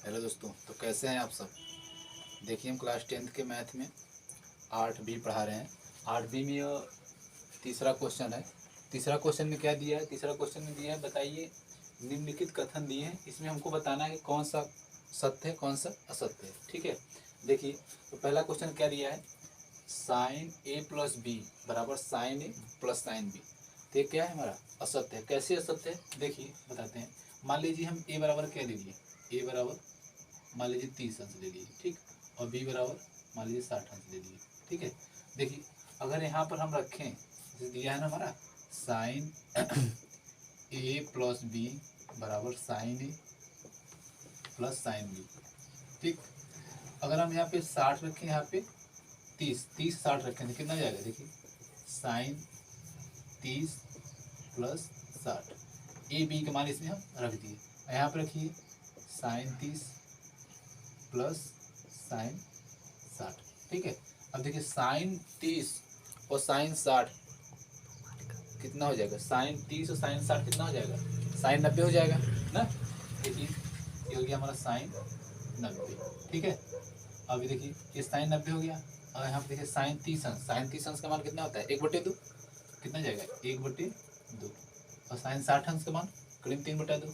Hello दोस्तों, तो कैसे हैं आप सब। देखिए हम क्लास 10th के मैथ में 8B पढ़ा रहे हैं। 8B में यह तीसरा क्वेश्चन है। तीसरा क्वेश्चन में क्या दिया है? तीसरा क्वेश्चन में दिया है, बताइए निम्नलिखित कथन दिए हैं, इसमें हमको बताना है कि कौन सा सत्य है कौन सा असत्य है। ठीक है, देखिए तो पहला क्वेश्चन क्या दिया है, साइन ए प्लस बी बराबर साइन ए प्लस साइन बी। तो ये क्या है, हमारा असत्य है। कैसे असत्य है देखिए बताते हैं। मान लीजिए हम ए बराबर क्या ले लिए, ए बराबर मान लीजिए 30 अंश ले लीजिए, ठीक, और बी बराबर मान लीजिए 60 अंश ले लीजिए। ठीक है, देखिए अगर यहाँ पर हम रखें, जैसे दिया है ना हमारा साइन ए प्लस बी बराबर साइन ए प्लस साइन बी। ठीक, अगर हम यहाँ पे 60 रखें, यहाँ पे 30 60 रखें तो कितना जाएगा, देखिए साइन 30 प्लस 60, ए बी के मान इसमें हम रख दिए। यहाँ पे रखिए साइन 30 प्लस साइन 60। ठीक है, अब देखिए साइन 30 और साइन 60 कितना हो जाएगा, साइन 30 और साइन 60 कितना हो जाएगा, साइन 90 हो जाएगा ना। देखिए ये हो गया हमारा साइन 90। ठीक है, अभी देखिए ये साइन 90 हो गया। और यहाँ पे देखिए साइन 30 अंश, साइन 30 अंश का मान कितना होता है, 1/2 कितना जाएगा 1/2। और साइन 60 अंश का मान करीब 3/2,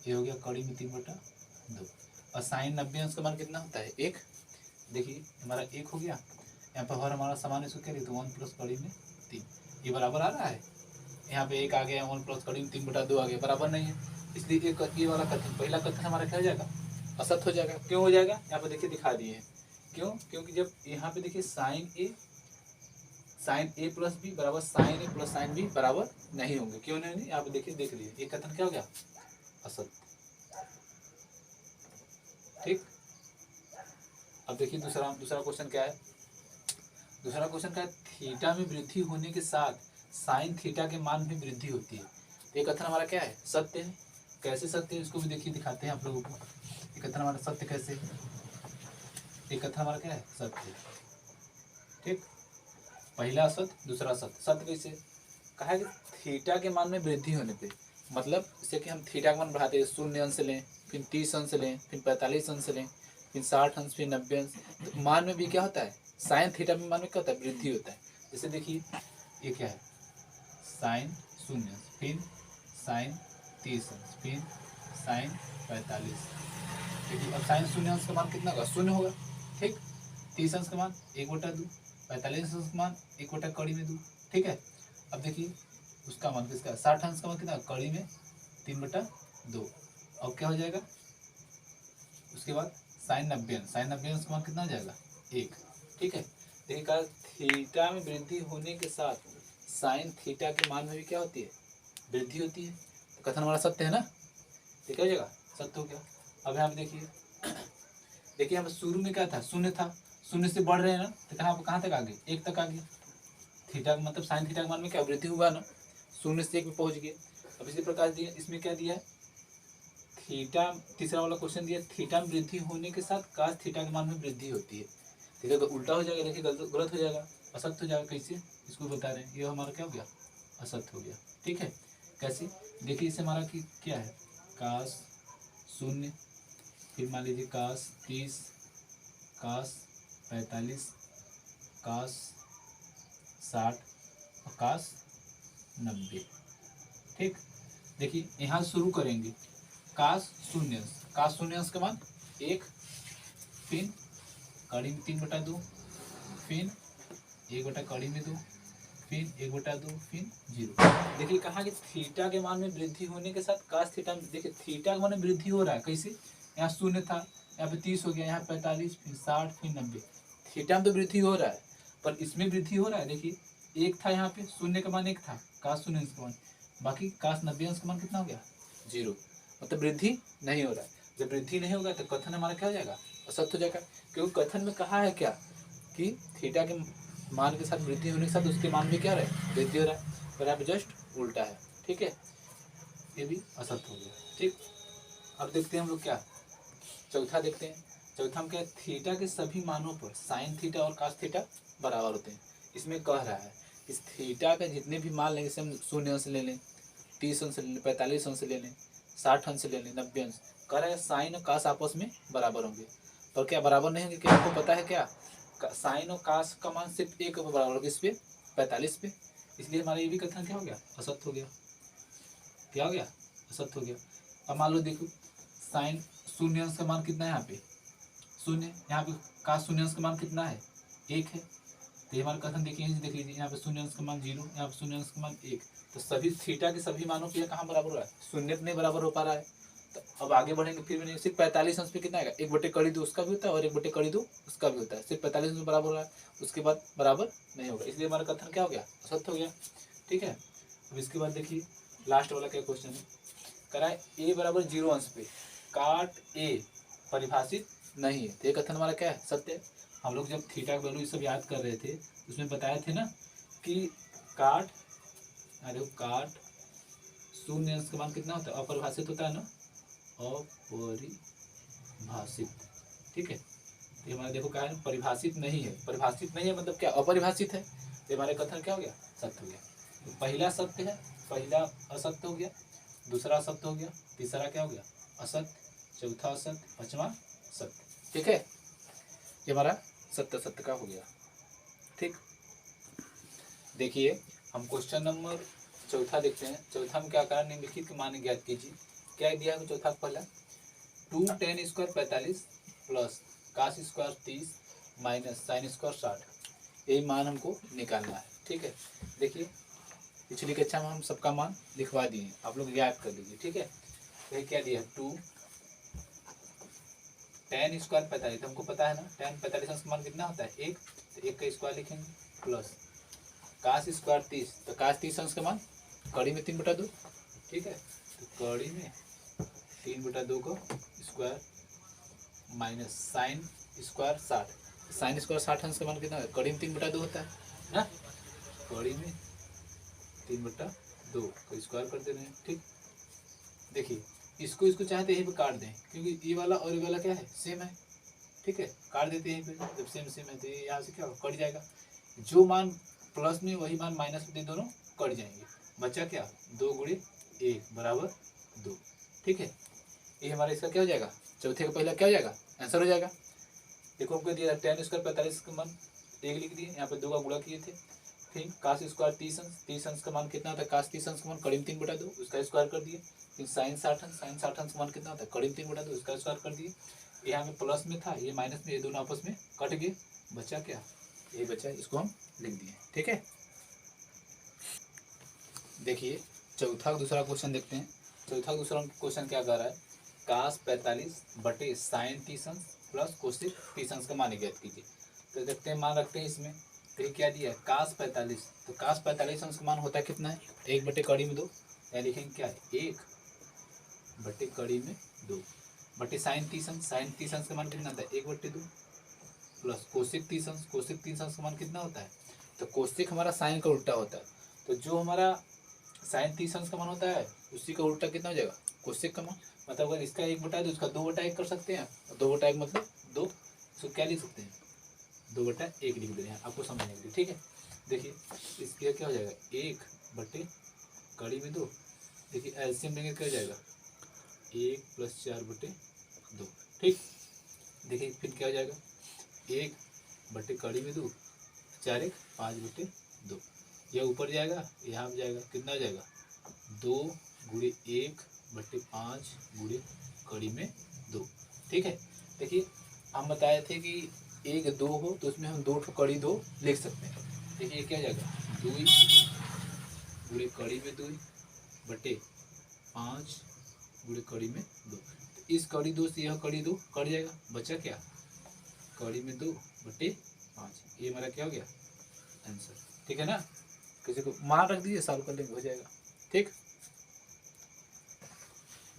ये हो गया करीब 3/2। और साइन 90 अंश का मान कितना होता है 1, देखिए हमारा 1 हो गया। यहाँ पर हर हमारा समान इसको क्या लिखते 1 प्लस कड़ी में 3, ये बराबर आ रहा है। यहाँ पे 1 आ गया, 1 प्लस कड़ी में 3/2 आ गया, बराबर नहीं है। इसलिए ये वाला कथन, पहला कथन हमारा क्या हो जाएगा, असत्य हो जाएगा। क्यों हो जाएगा, यहाँ पे देखिए दिखा दिए हैं क्यों, क्योंकि जब यहाँ पे देखिए साइन ए प्लस बी बराबर साइन ए प्लस साइन बी बराबर नहीं होंगे। क्यों नहीं, यहाँ पे देखिए देख लीजिए, ये कथन क्या हो गया, असत्य। ठीक, अब देखिए दूसरा क्वेश्चन क्या है। दूसरा क्वेश्चन क्या है, थीटा में वृद्धि होने के साथ साइन थीटा के मान में वृद्धि होती है। तो ये कथन हमारा क्या है, सत्य है। कैसे सत्य है इसको भी देखिए दिखाते हैं आप लोगों को। ये कथन हमारा सत्य कैसे है, ये कथन हमारा क्या है, सत्य है। ठीक, पहला सत्य दूसरा सत्य। सत्य कैसे कहा है कि थीटा के मान में वृद्धि होने पे, मतलब जैसे कि हम थीटा का मान बढ़ाते हैं, 0 अंश लें, फिर 30 अंश लें, फिर 45 अंश लें, फिर 60 अंश, फिर 90 अंश, तो मान में भी क्या होता है, साइन थीटा में मान में क्या होता है, वृद्धि होता है। जैसे देखिए ये क्या है, साइन 0 अंश, फिर साइन 30 अंश, फिर साइन 45। देखिए अब साइन 0 अंश का मान कितना होगा, 0 होगा। ठीक, 30 अंश का मान 1/2, 45 अंश का मान 1/2। ठीक है, अब देखिए उसका मान किसका, 60 अंश का मान कितना, कड़ी में 3/2। अब क्या हो जाएगा, उसके बाद साइन 90 अंश, साइन 90 अंश का मान कितना हो जाएगा 1। ठीक है, देखिए कहा थीटा में वृद्धि होने के साथ साइन थीटा के मान में भी क्या होती है, वृद्धि होती है। तो कथन हमारा सत्य है ना, ये क्या हो जाएगा, सत्य हो गया। अब यहाँ पे देखिए हम शुरू में क्या था, 0 था, 0 से बढ़ रहे हैं ना, तो कहाँ तक आ गए, 1 तक आ गए। थीटा मतलब साइन थीटा के मान में क्या वृद्धि हुआ ना, 0 से 1 में पहुंच गए। अब इसी प्रकार दिया, इसमें क्या दिया है, थीटा, तीसरा वाला क्वेश्चन दिया, थीटा में वृद्धि होने के साथ कास थीटा के मान में वृद्धि होती है। ठीक है, तो उल्टा हो जाएगा, देखिए गलत हो जाएगा, असत्य हो जाएगा। कैसे, इसको बता रहे हैं, ये हमारा क्या हो गया, असत्य हो गया। ठीक है, कैसे देखिए, इसे हमारा कि क्या है, कास 0, फिर मान लीजिए कास 30, कास 45, कास 60 और कास 90। ठीक, देखिए यहाँ शुरू करेंगे, कास 0 अंश, कास 0 अंश का मान 1, फिर कड़ी में 3/2, फिर 1/2, फिर 1/2, फिर 0। देखिए कहा कि थीटा के मान में वृद्धि होने के साथ कास थीटा में, देखिए थीटा के मान में वृद्धि हो रहा है। कैसे, यहाँ 0 था, यहाँ पे 30 हो गया, यहाँ 45, फिर 60, फिर 90। थीटा में तो वृद्धि हो रहा है, पर इसमें वृद्धि हो रहा है। देखिए 1 था, यहाँ पे 0 का मान 1 था, कास 0 अंश का मान, बाकी कास 90 अंश का मान कितना हो गया, 0। मतलब वृद्धि नहीं हो रहा है। जब वृद्धि नहीं होगा तो कथन हमारा क्या हो जाएगा, असत्य हो जाएगा। क्योंकि कथन में कहा है क्या, कि थीटा के मान के साथ वृद्धि होने के साथ उसके मान में क्या रहा है, वृद्धि हो रहा है, पर यहाँ पे जस्ट उल्टा है। ठीक है, ये भी असत्य हो गया। ठीक, अब देखते हैं हम लोग क्या, चौथा देखते हैं। चौथा में क्या, थीटा के सभी मानों पर साइन थीटा और कास थीटा बराबर होते हैं। इसमें कह रहा है इस थीटा का जितने भी मान लेंगे, जैसे हम 0 अंश ले लें, 30 अंश ले लें, 45 अंश ले लें, 60 अंश ले लें, 90 अंश, कह रहा है साइन और कास आपस में बराबर होंगे, पर क्या बराबर नहीं होंगे? क्या आपको पता है क्या? साइन और कास का मान सिर्फ एक बराबर होगा, इस पे 45 पे, इसलिए हमारा ये भी कथन क्या हो गया? असत्य हो गया। क्या हो गया? असत्य हो गया। अब मान लो देखो, साइन शून्य अंश का मान कितना है? यहाँ पे शून्य, यहाँ पे कास शून्य अंश का मान कितना है? 1 है। तो ये हमारा कथन देखिए, देख लीजिए, यहाँ पे शून्य अंश का मान 0, यहाँ पे शून्य अंश का मान 1, तो सभी थीटा के सभी मानों के कहाँ बराबर हो रहा है? शून्य पे नहीं बराबर हो पा रहा है। तो अब आगे बढ़ेंगे फिर भी नहीं, सिर्फ 45 अंश पे कितना आएगा? 1/2 उसका भी होता है और 1/2 उसका भी होता है, सिर्फ 45 अंश बराबर हो रहा है, उसके बाद बराबर नहीं होगा, इसलिए हमारा कथन क्या हो गया? असत्य हो गया। ठीक है। अब इसके बाद देखिए लास्ट वाला क्या क्वेश्चन है, कह रहा है a बराबर 0 अंश पे काट a परिभाषित नहीं है, तो ये कथन हमारा क्या है? सत्य है। हम लोग जब थीटा का वैल्यू सब याद कर रहे थे उसमें बताए थे ना कि काट, अरे काट शून्य अंश का मान कितना होता है? अपरिभाषित होता है ना, अपरिभाषित। ठीक है। तो हमारा देखो क्या है? परिभाषित नहीं है। परिभाषित नहीं है मतलब क्या? अपरिभाषित है। तो हमारे कथन क्या हो गया? सत्य हो गया। तो पहला सत्य है, पहला असत्य हो गया, दूसरा असत्य हो गया, तीसरा क्या हो गया? असत्य, चौथा असत्य, पांचवा सत्य। ठीक है, ये हमारा सत्य सत्य का हो गया। ठीक, देखिए हम क्वेश्चन नंबर चौथा देखते हैं। चौथा में क्या कहा? निम्नलिखित के मान ज्ञात कीजिए। क्या दिया है चौथा? पहला 2 tan square 45 plus cos square 30 minus sine square 60, यही मान हमको निकालना है। ठीक है, देखिए पिछली कक्षा में हम सबका मान लिखवा दिए, आप लोग याद कर लीजिए। ठीक है, तो क्या दिया है? 2 tan स्क्वायर 45, हमको पता है ना tan 45 का मान कितना होता है? 1, तो 1 का स्क्वायर लिखेंगे प्लस कास स्क्वायर 30, तो कास 30 अंश का मान कड़ी में 3/2। ठीक है, तो कड़ी में 3/2 का square minus sine square 60, sign square 60 अंश का मान कितना है? कड़ी में 3/2 होता है ना, कड़ी में 3/2 का स्क्वायर कर दे रहे हैं। ठीक, देखिए इसको चाहते यहीं पे काट दें, क्योंकि ये वाला और ये वाला क्या है? सेम है। ठीक है, काट देते हैं यहीं पे, जब सेम सेम है तो यहाँ से क्या होगा? कट जाएगा। जो मान प्लस में वही मान माइनस में, दोनों कट जाएंगे। बचा क्या? 2 × 1 = 2। ठीक है, ये हमारा इसका क्या हो जाएगा? चौथे का पहला क्या हो जाएगा? आंसर हो जाएगा। देखो हमको दिया tan स्क्वायर 45 का मान 1 लिख दिए, यहाँ पे 2 का गुणा किए थे। फिर कास स्क्वायर 30 अंश का मान कितना होता है? कास 30 अंश का मान कड़ी में 3/2, उसका स्क्वायर कर दिए। फिर साइन 60 अंश का मान कितना होता है? कड़ी में 3/2, उसका स्क्वायर कर दिए। यहाँ में प्लस में था, ये माइनस में, ये दोनों आपस में कट गए। बचा क्या? ये बचा, इसको हम लिख दिए। ठीक है, देखिए चौथा दूसरा क्वेश्चन देखते हैं। चौथा दूसरा क्वेश्चन क्या कर रहा है? कास 45 बटे साइन 30 अंश प्लस कोसिक 30 अंश का मान ज्ञात कीजिए। तो देखते हैं, मान रखते हैं इसमें। तो ये क्या दिया है? कास 45, तो कास 45 अंश का मान होता है कितना है? 1 बटे कड़ी में 2, या लिखेंगे क्या है? 1 बटे कड़ी में 2 बटे साइन 30 अंश, साइन 30 अंश का मान कितना होता है? 1/2 प्लस कोसिक 30 अंश, कोसिक 30 अंश का मान कितना होता है? तो कोसिक हमारा साइन का उल्टा होता है, तो जो हमारा साइन 30 अंश का मान होता है उसी का उल्टा कितना हो जाएगा? कोसिक का मान। मतलब अगर इसका 1/2 उसका 2/1 कर सकते हैं, 2/1 मतलब 2, इसको क्या लिख सकते हैं? 2/1 लिख दे रहे हैं आपको समझने के लिए। ठीक है, देखिए इसके क्या हो जाएगा? 1 बटे कड़ी में 2, देखिए एलसीएम लेंगे क्या हो जाएगा? 1 + 4/2। ठीक, देखिए फिर क्या हो जाएगा? 1 बटे कड़ी में 2, 4 1 5/2, यह ऊपर जाएगा, यहाँ जाएगा, कितना हो जाएगा? 2 × 1 बटे 5 × कड़ी में 2। ठीक है, देखिए हम बताए थे कि 1 2 हो तो उसमें हम 2 कड़ी 2 लिख सकते हैं। देखिए क्या जाएगा? 2 × कड़ी में 2 बटे 5 × कड़ी में 2, तो इस कड़ी 2 से यह कड़ी 2 कट जाएगा। बचा क्या? कड़ी में 2 बटे 5, ये हमारा क्या हो गया? आंसर। ठीक है ना, किसी को मान रख दीजिए, सॉल्व कर लेंगे, हो जाएगा। ठीक,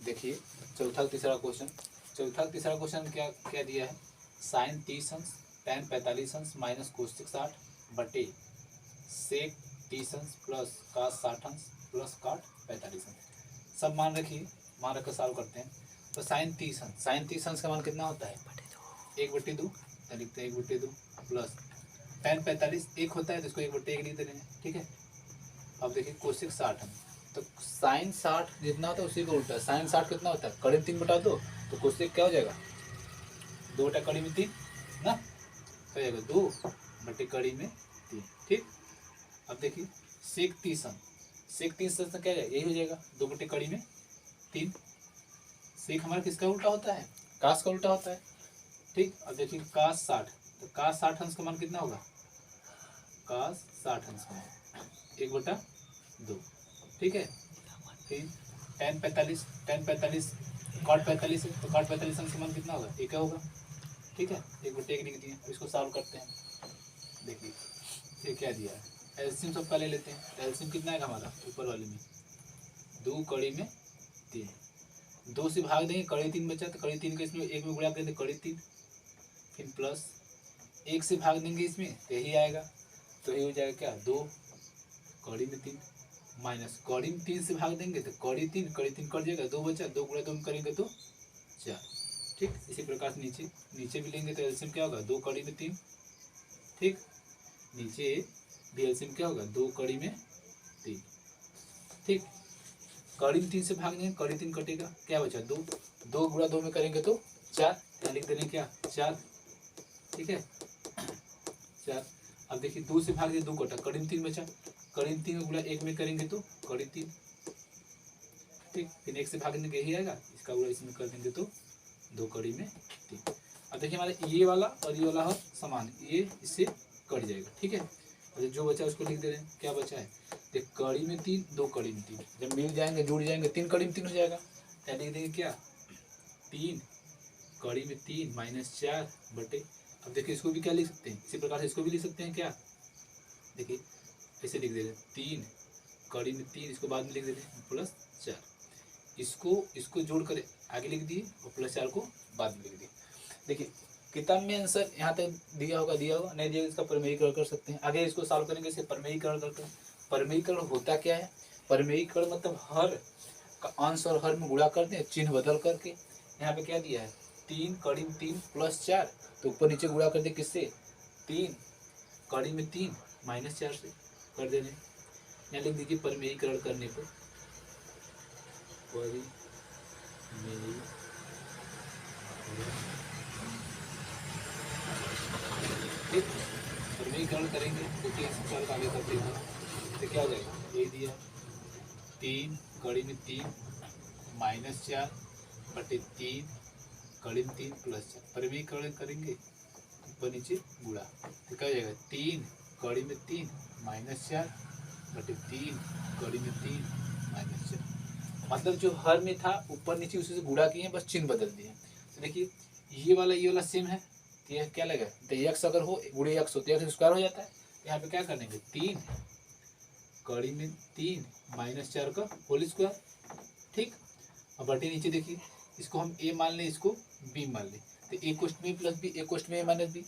देखिए चौथा तीसरा क्वेश्चन क्या दिया है? साइन 30 अंश tan 45 अंश माइनस कोसिक 60 बटे सेक 30 अंश प्लस कास 60 अंश प्लस काट 45 अंश। सब मान रखिए, मान रखकर सॉल्व करते हैं। तो साइन 30 अंश का मान कितना होता है? 1/2, लिखते हैं 1/2 प्लस tan 45 1 होता है, तो इसको 1/1 लिख दे रहे हैं। ठीक है, अब देखिए कोसिक 60 अंश, तो साइन 60 जितना होता है उसी को उल्टा। साइन 60 कितना होता है? कड़ी में 3/2, तो कोसेक क्या हो जाएगा, 2/3 ना, क्या हो जाएगा 2/3। ठीक, अब देखिए सेक 30 से क्या जाएगा, यही हो जाएगा 2/3। सेक हमारा किसका उल्टा होता है, कास का उल्टा होता है। ठीक, अब देखिए कास 60, तो कास 60 अंश का मान कितना होगा, कास 60 अंश का मान 1/2। ठीक है, फिर tan 45 cot 45 है, तो cot 45 अंश का मान कितना होगा, एक होगा। ठीक है, 1/1 लिख दिए। अब इसको सॉल्व करते हैं। देखिए ये क्या दिया है, एलसीएम सबका ले लेते हैं। एलसीएम कितना है हमारा ऊपर वाले में, 2/3। 2 से भाग देंगे, 3 बचा, तो 3 का इसमें एक में गुणा करेंगे 3, फिर प्लस 1 से भाग देंगे इसमें, तो यही आएगा। तो ये हो जाएगा क्या, 2/3 माइनस 3 से भाग देंगे तो 3 कट जाएगा, 2 बचा, 2 × 2 करेंगे तो 4। ठीक, इसी प्रकार से नीचे भी लेंगे तो एलसीएम क्या होगा, 2/3। ठीक, नीचे भी एलसीएम क्या होगा, 2/3। ठीक, 3 से भाग देंगे, 3 कटेगा, क्या बचा, 2 × 2 में करेंगे तो 4, यहाँ लिख देंगे क्या, 4। ठीक है, 4। अब देखिए 2 से भाग दिए, 2 कटा, 3 बचा, 3 में गुणा 1 में करेंगे तो 3। ठीक, फिर 1 से भाग देंगे यही आएगा, इसका गुणा इसमें कर देंगे तो 2/3। अब देखिए हमारे ये वाला और ये वाला समान, ये इससे कट जाएगा। ठीक है, और जो बचा उसको लिख दे रहे हैं, क्या बचा है, देख 3 2/3, जब मिल जाएंगे जुड़ जाएंगे 3/3 हो जाएगा। क्या लिख देंगे, क्या 3/3 माइनस 4 बटे, अब देखिए इसको भी क्या लिख सकते हैं, इसी प्रकार से इसको भी लिख सकते हैं। क्या, देखिए ऐसे लिख दे रहे हैं, 3/3, इसको बाद में लिख देते हैं प्लस 4, इसको जोड़ कर आगे लिख दिए और प्लस 4 को बाद में लिख दिए। देखिए किताब में आंसर यहाँ तक दिया होगा, नहीं दिया, इसका परिमेयीकरण कर सकते हैं। आगे इसको सॉल्व करेंगे, इसे परिमेयीकरण करते हैं। परिमेयीकरण होता क्या है, परिमेयीकरण मतलब हर का अंश और हर में गुणा करते हैं, चिन्ह बदल करके। यहाँ पे क्या दिया है, 3/3 प्लस 4, तो ऊपर नीचे गुणा कर दे किससे, 3/3 माइनस 4 से कर देने। यहाँ लिख दीजिए परिमेयीकरण करने पर, परिमेयीकरण करेंगे तो 3 से 4 का आगे करते हैं तो क्या हो जाएगा, ये दिया 3/3 माइनस 4/3 प्लस 4। परिमेयीकरण करेंगे ऊपर नीचे गुणा, तो क्या हो जाएगा, 3/3 माइनस 4/3 माइनस 4। मतलब जो हर में था ऊपर नीचे उसी से गुणा किए, बस चिन्ह बदल दिए। तो देखिए ये वाला सेम है, तो यह क्या लगा, तो x अगर हो गुणे x हो तो x स्क्वायर हो जाता है। यहाँ पे क्या करेंगे, 3/3 माइनस 4 का होल स्क्वायर। ठीक, अब बटे नीचे देखिए, इसको हम a मान लें, इसको b मान लें, तो a कोष्ट में प्लस b, a कोष्ट में a माइनस b।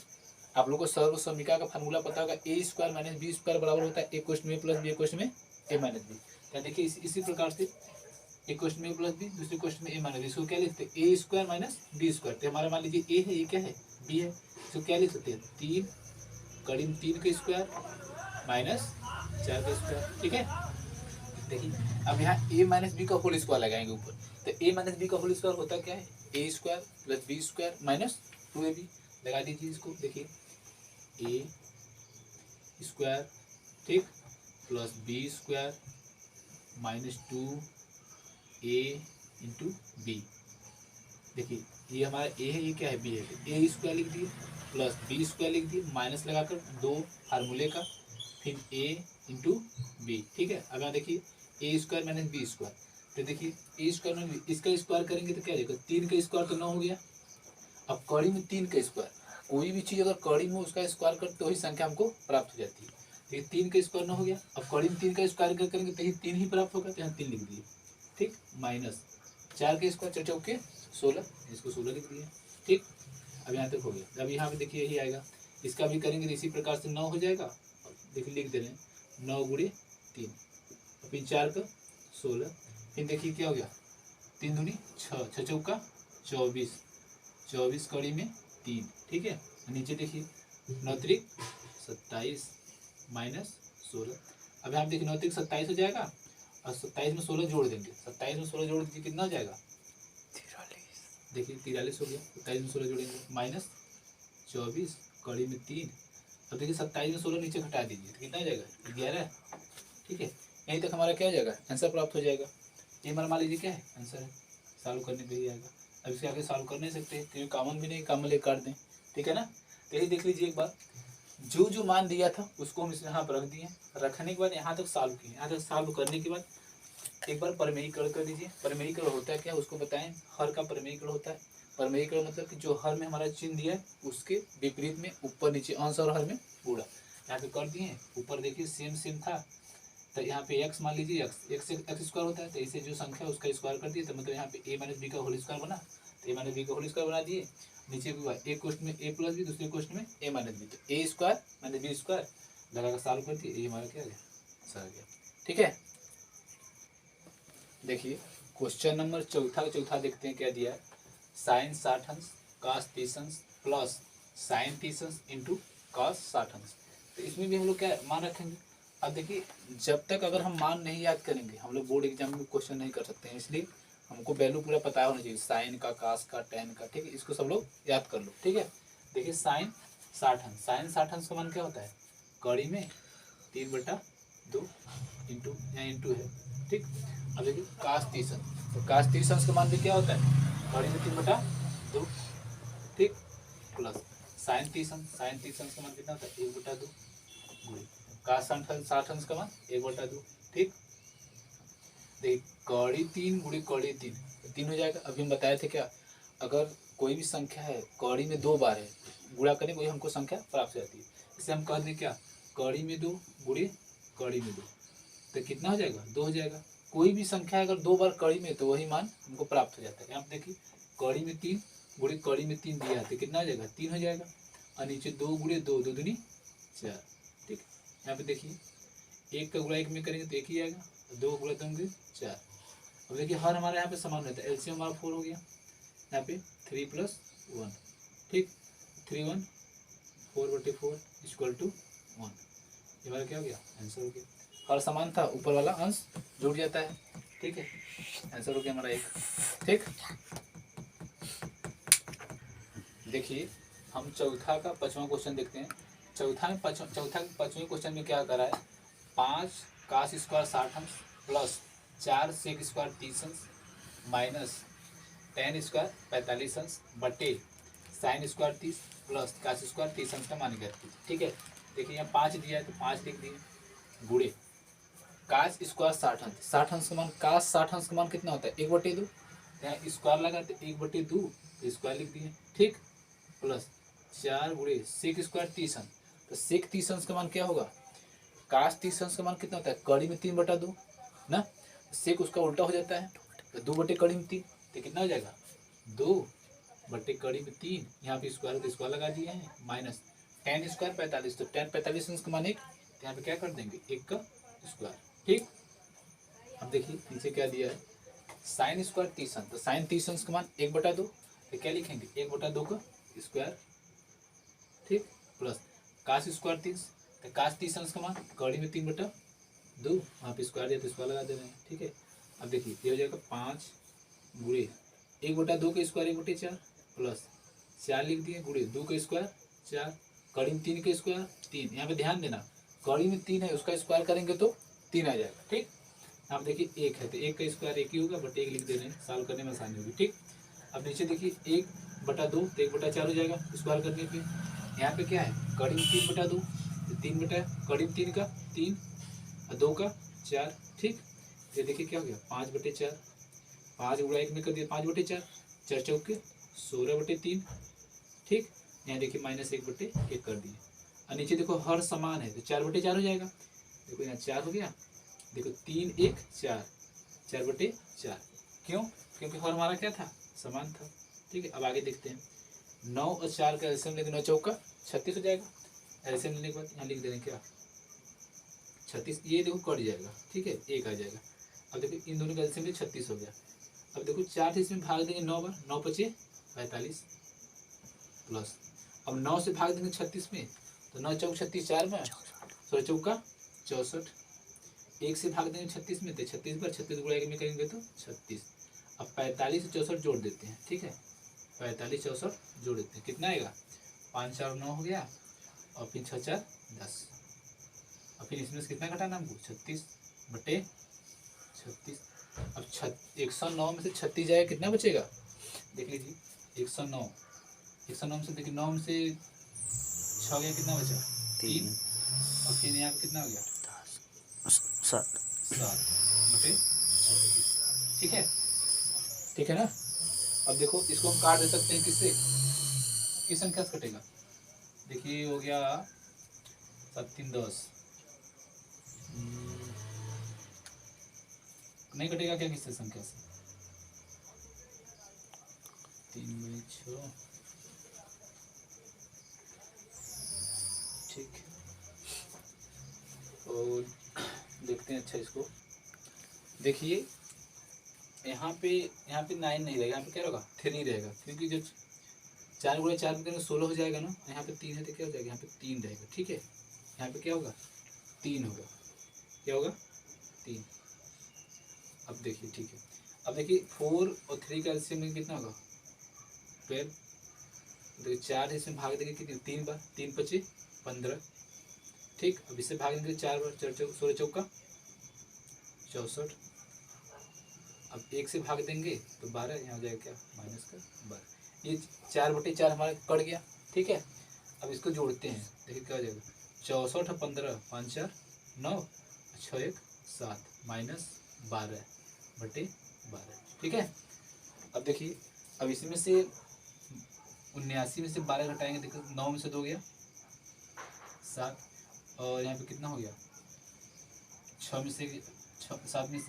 आप लोगों को सर्व समीकरण का फार्मूला पता होगा, a square minus b square बराबर होता है a कोष्ट में प्लस b, a कोष्ट में a माइनस b। तो देखिए इसी प्रकार से एक क्वेश्चन में प्लस बी, दूसरे क्वेश्चन में ए माइनस, इसको क्या लिखते हैं, ए स्क्वायर माइनस बी स्क्वायर। तो हमारा मान लीजिए ए है, ये क्या है, बी है, इसको क्या लिख सकते हैं, 3/3 का स्क्वायर माइनस 4 का स्क्वायर। ठीक है, देखिए अब यहाँ ए माइनस बी का होल स्क्वायर लगाएंगे ऊपर, तो ए माइनस बी का होल स्क्वायर होता क्या है, a square plus b square minus 2ab लगा दीजिए इसको। देखिए ए स्क्वायर, ठीक, plus b square minus 2a into b. देखिए ये हमारा ए है, ये क्या है, बी है, ए स्क्वायर लिख दिए प्लस बी स्क्वायर लिख दिए, माइनस लगाकर 2 फार्मूले का, फिर ए इंटू बी। ठीक है, अब यहाँ देखिए a square minus b square, तो देखिए ए स्क्वायर माइनस बी, इसका स्क्वायर करेंगे तो क्या देगा, 3 का स्क्वायर तो 9 हो गया। अब कड़ी में 3 का स्क्वायर, कोई भी चीज़ अगर कड़ी में उसका स्क्वायर करते तो वही संख्या हमको प्राप्त हो जाती है। देखिए 3 का स्क्वायर 9 हो गया, अब कड़ी में 3 का स्क्वायर करेंगे तो 3 ही प्राप्त होगा, तो यहाँ 3 लिख दिए। ठीक, माइनस 4 के स्क्वायर 4 चौके 16, इसको 16 लिख दिए। ठीक, अब यहाँ तक हो गया। अब यहाँ पे देखिए यही आएगा, इसका भी करेंगे तो इसी प्रकार से 9 हो जाएगा। देखिए लिख दे रहे हैं 9 × 3, फिर 4 का 16, फिर देखिए क्या हो गया, 3 दूनी 6, 6 चौका 24, 24 कड़ी में 3। ठीक है, नीचे देखिए 9 त्रिक 27 माइनस 16। अब यहाँ देखिए 9 त्रिक 27 हो जाएगा, और 27 में 16 जोड़ देंगे, 27 में 16 जोड़ दीजिए, कितना हो जाएगा, देखिए 43 हो गया, 27 में 16 जोड़ेंगे माइनस 24 कड़ी में 3। अब देखिए 27 में 16 नीचे घटा दीजिए तो कितना आ जाएगा 11। ठीक है, यहीं तक हमारा क्या हो जाएगा आंसर प्राप्त हो जाएगा। ये हमारा मान लीजिए क्या है आंसर है, सॉल्व करने पे ही आएगा। अब इसके आगे सॉल्व कर नहीं सकते क्योंकि कॉमन भी नहीं, कॉमन लेकर काट दें, ठीक है ना। तो यही देख लीजिए एक बार, जो जो मान दिया था उसको हम यहाँ पर रख दिए, रखने के बाद यहाँ तक सॉल्व किए। यहाँ तक सॉल्व करने के बाद एक बार परिमेयीकरण कर दीजिए। परिमेयीकरण होता है क्या उसको बताएं, हर का परिमेयीकरण होता है। परिमेयीकरण मतलब कि जो हर में हमारा चिन्ह दिया है उसके विपरीत में ऊपर नीचे अंश और हर में गुणा। यहाँ पे कर दिए, ऊपर देखिए सेम सेम था तो यहाँ पे x मान लीजिए, x से x स्क्वायर होता है तो इसे जो संख्या है उसका स्क्वायर कर दिए, तो मतलब यहाँ पे a माइनस बी का होल स्क्वायर बना, तो a माइनस बी का होल स्क्वायर बना दिए। नीचे भी हुआ एक क्वेश्चन में a प्लस बी, दूसरे क्वेश्चन में a माइनस बी, तो a square minus b square लगा कर सॉल्व कर दिए, ये हमारा क्या गया आंसर आ गया। ठीक है, देखिए क्वेश्चन नंबर चौथा देखते हैं क्या दिया है। साइन 60 अंश कॉस 30 अंश प्लस साइन 30 अंश इंटू कॉस 60 अंश। तो इसमें भी हम लोग क्या मान रखेंगे। अब देखिए जब तक अगर हम मान नहीं याद करेंगे हम लोग बोर्ड एग्जाम में क्वेश्चन नहीं कर सकते हैं, इसलिए हमको वैल्यू पूरा पता होना चाहिए, साइन का कास का टेन का। ठीक है, इसको सब लोग याद कर लो। ठीक है, देखिए साइन 60 अंश, साइन 60 अंश का मान क्या होता है कड़ी में 3/2 इंटू, यहाँ इंटू है। ठीक, अब देखिए कास 30 अंश, तो कास 30 अंश का मान भी क्या होता है कड़ी में 3/2। ठीक, प्लस साइन 30 अंश, साइन 30 अंश का मान कितना होता है 1/2 गुणे कास 60 अंश का मान 1/2। ठीक, देखिए कड़ी 3 गुणे कड़ी 3, 3 हो जाएगा। अभी हम बताए थे क्या, अगर कोई भी संख्या है कड़ी में 2 बार है गुणा करें वही हमको संख्या प्राप्त हो जाती है। इसे हम कह दें क्या कड़ी में 2 गुणे कड़ी में 2, तो कितना हो जाएगा 2 हो जाएगा। कोई भी संख्या अगर 2 बार कड़ी में तो वही मान हमको प्राप्त हो जाता है। यहाँ पे देखिए कड़ी में 3 गुणे कड़ी में 3 दिया है तो कितना हो जाएगा 3 हो जाएगा, और नीचे 2 गुणे 2, 2 दूनी 4। ठीक, यहाँ पे देखिए 1 का गुणा 1 में करेंगे तो 1 ही आएगा, 2 गुणा 2 होंगे 4। अब देखिए हर हमारे यहाँ पे समान रहता है, एलसीएम हमारा 4 हो गया, यहाँ पे 3 + 1। ठीक, 3 1 4/4 इक्वल टू 1, ये हमारा क्या हो गया आंसर हो गया। हर समान था, ऊपर वाला अंश जुड़ जाता है। ठीक है, आंसर हो गया हमारा 1। ठीक, देखिए हम चौथा का 5वां क्वेश्चन देखते हैं। चौथा के 5वें क्वेश्चन में क्या करा है, 5 कास स्क्वायर 60 अंश प्लस 4 सेक स्क्वायर 30 अंश माइनस टेन स्क्वायर 45 अंश बटे sine square 30 plus cos square 30 अंश का मान ज्ञात कीजिए। ठीक है, देखिए यहाँ 5 दिया है तो 5 लिख दिए गुणे कास स्क्वायर 60 अंश, 60 अंश का मान, कास 60 अंश का मान कितना होता है 1/2, यहाँ स्क्वायर लगा तो 1/2 तो स्क्वायर लिख दिए। ठीक, प्लस 4 गुणे सेक स्क्वायर 30 अंश, तो सेक 30 अंश का मान क्या होगा कास 30 अंश का मान कितना होता है कड़ी में 3/2 ना, सेक उसका उल्टा हो जाता है तो 2 कड़ी में 3, तो कितना हो जाएगा 2 कड़ी में 3, यहाँ पे स्क्वायर तो स्क्वायर लगा दिए हैं, माइनस टेन स्क्वायर 45, तो टेन 45 अंश का मान 1, तो यहाँ पे क्या कर देंगे 1 का स्क्वायर। ठीक, अब देखिए नीचे क्या दिया है साइन स्क्वायर 30 अंश, तो साइन 30 अंश का मान 1/2, तो क्या लिखेंगे 1/2 का स्क्वायर। ठीक, प्लस कास स्क्वायर 30, तो कास 30 अंश का मान कड़ी में 3/2, वहाँ पे स्क्वायर दिया तो स्क्वायर लगा दे रहे हैं। ठीक है, अब देखिए ये हो जाएगा 5 गुणे 1/2 का स्क्वायर 1/4 प्लस 4 लिख दिए गुणे 2 का स्क्वायर 4, कड़ी में 3 का स्क्वायर 3। यहाँ पे ध्यान देना कड़ी में 3 है उसका स्क्वायर करेंगे तो 3 आ जाएगा। ठीक, अब देखिए 1 है तो 1 का स्क्वायर 1 ही होगा, बट 1 लिख दे रहे हैं, सॉल्व करने में आसानी होगी। ठीक, अब नीचे देखिए 1/2 तो 1/4 हो जाएगा स्क्वायर करने पे। यहाँ पे क्या है कड़ी में 3/2 तो 3 कड़ी में 3 का 3 और 2 का 4। ठीक, ये देखिए क्या हो गया 5/4, 5 गुणा 1 में कर दिया 5/4, 4 चौके 16/3। ठीक, यहाँ देखिए -1/1 कर दिए, और नीचे देखो हर समान है तो 4/4 हो जाएगा। देखो यहाँ 4 हो गया, देखो 3 1 4, 4/4। क्यों, क्योंकि हर हमारा क्या था समान था। ठीक है, अब आगे देखते हैं 9 और 4 का एलसीएम लेंगे, 9 चौका 36 हो जाएगा। एलसीएम लेने के बाद यहाँ लिख दे रहे हैं क्या 36, ये देखो कट जाएगा। ठीक है, 1 आ जाएगा। अब देखो इन दोनों का एलसीएम भी 36 हो गया। अब देखो 4 से इसमें भाग देंगे 9 बार, 9 × 5 = 45 प्लस, अब 9 से भाग देंगे 36 में तो 9 चौक 36, 4 में 16 चौका 64, 1 से भाग देंगे 36 में तो 36 बार 36 गुणा 1 में करेंगे तो 36। अब 45 से 64 जोड़ देते हैं। ठीक है, 45 64 जोड़ देते हैं, कितना आएगा 5 4 9 हो गया, और फिर 6 4 10, और फिर इसमें से कितना घटाना हमको 36 बटे 36। अब 109 में से 36 जाएगा, कितना बचेगा देख लीजिए, 109 में से देखिए 9 में से 6 गया, कितना बचा 3, और फिर यहाँ पे कितना हो गया 7 बटे 36। ठीक है ना। अब देखो इसको हम काट दे सकते हैं, किससे, किस संख्या से कटेगा, देखिए हो गया 7 3 10, नहीं कटेगा क्या किससे संख्या से, 3/6, ठीक। और देखते हैं, अच्छा इसको देखिए, यहाँ पे 9 नहीं रहेगा, यहाँ पे क्या होगा 3 रहेगा, क्योंकि जो 4 गुणा 4 में करेंगे 16 हो जाएगा ना, यहाँ पे 3 है तो क्या हो जाएगा, यहाँ पे 3 रहेगा, ठीक है। यहाँ पे क्या होगा 3 होगा, क्या होगा 3। अब देखिए, ठीक है, अब देखिए 4 और 3 का एलसीएम में कितना होगा 12, देखिए 4 इसमें भाग देंगे कितनी 3 बार, 3 × 5 = 15, ठीक। अब इससे भाग देंगे 4 बार, 16 चौका 64, अब 1 से भाग देंगे तो 12, यहाँ हो जाएगा क्या माइनस का 12, ये 4/4 हमारा कट गया, ठीक है। अब इसको जोड़ते हैं, देखिए क्या हो जाएगा 64 और 15, 5 4 9, 6 1 7 माइनस 12/12, ठीक है। अब देखिए, अब इसमें से 79 में से 12 घटाएंगे, देखो 9 में से 2 गया 7, और यहाँ पे कितना हो गया 7 में से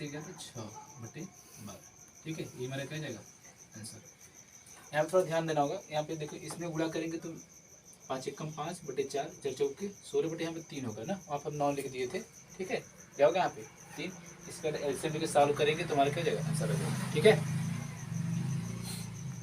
गया तो 6/12, ठीक है। ये मेरा क्या जाएगा आंसर। यहाँ पे थोड़ा ध्यान देना होगा, यहाँ पे देखो इसमें गुणा करेंगे तो 5 × 5/4, 4 चौके 16 बटे यहाँ पे 3 होगा ना, वहाँ पर 9 लिख दिए थे, ठीक है। क्या होगा यहाँ पे 3, इसका एलसीएम लेके सॉल्व करेंगे तो हमारा क्या जाएगा आंसर आ जाएगा, ठीक है।